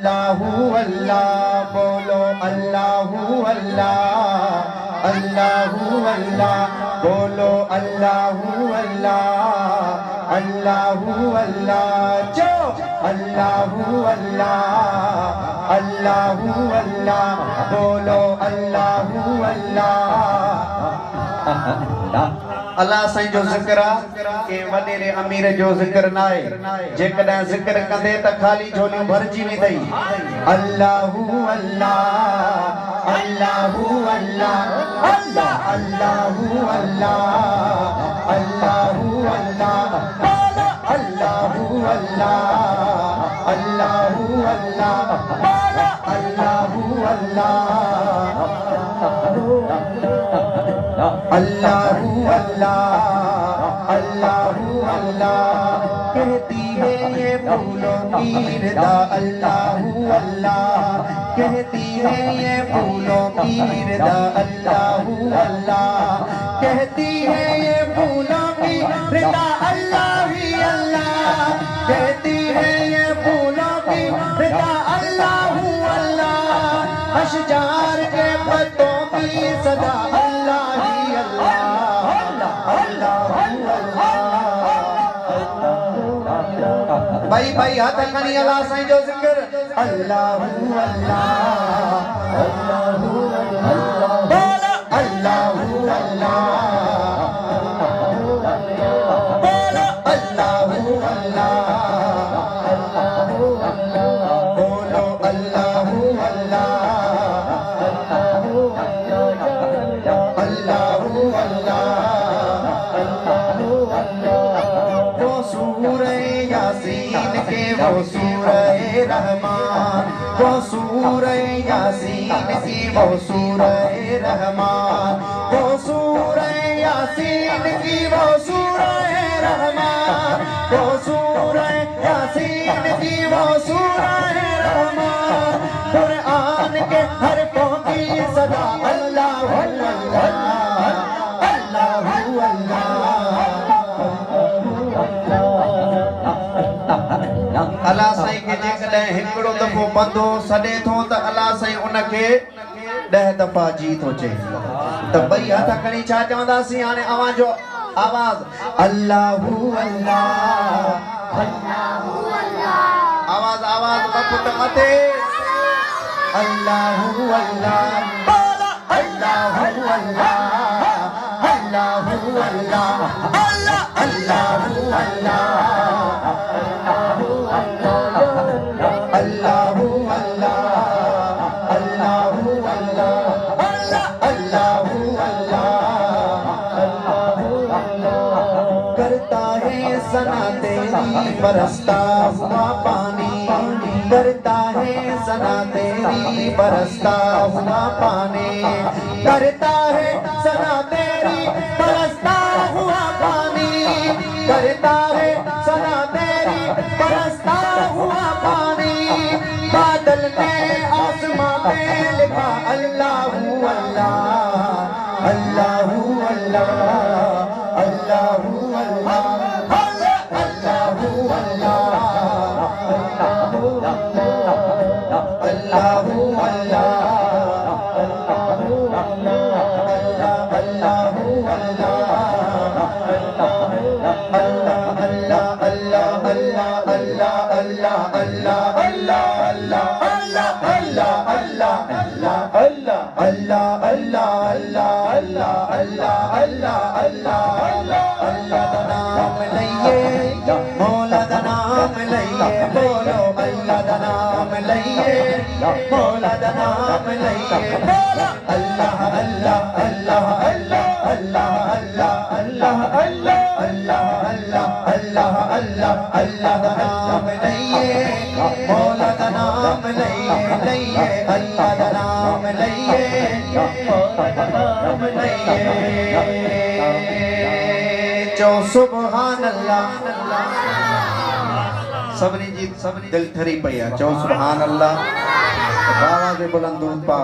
اللہ اللہ بولو اللہ اللہ اللہ اللہ بولو اللہ اللہ اللہ اللہ جو اللہ اللہ اللہ اللہ بولو اللہ اللہ اللہ سائیں جو ذکر کہ وڈیرے امیر جو ذکر نائے جے کدیں ذکر کندے تا خالی جھولیوں بھرجی وی دئی اللہ اللہ اللہ اللہ اللہ اللہ اللہ اللہ اللہ اللہ اللہ اللہ اللہ اللہ اللہ اللہ کہتی ہے یہ پھولوں کی ردا اللہ اللہ کہتی ہے یہ پھولوں کی ردا اللہ اللہ کہتی ہے یہ پھولوں کی ردا اللہ ہی اللہ کہتی ہے یہ پھولوں کی ردا اللہ اللہ اشجار کے پتوں کی صدا اللہ ہی اللہ بھائی بھائی ہاتھ کنی اللہ سائیں جو ذکر اللہ اللہ اللہ اللہ وہ سورہ رحمان وہ سورہ یاسین کی وہ سورہ رحمان وہ سورہ یاسین کی وہ سورہ رحمان وہ سورہ یاسین کی وہ سورہ رحمان قرآن کے حرفوں کی صدا اللہ اللہ اللہ سائیں کے جے کدیں ہکڑو دفعو بندو سڈے تھو تا اللہ سائیں ان کے 10 دفعہ جیت ہو چاہیے تو بھئی ہاتھ کھڑی چھا چوندا سی ہانے آواز جو آواز اللہ اللہ آواز آواز بپٹ متے اللہ اللہ اللہ اللہ اللہ اللہ اللہ سنا تیری برستا ہوا پانی کرتا ہے سنا تیری برستا ہوا پانی کرتا ہے سنا تیری برستا ہوا پانی کرتا ہے سنا تیری برستا ہوا پانی بادل میں آسمان میں لکھا اللہ اللہ اللہ اللہ اللہ سبحان اللہ سبنی جی دل ٹھری پئی ہے چو سبحان اللہ آواز بلند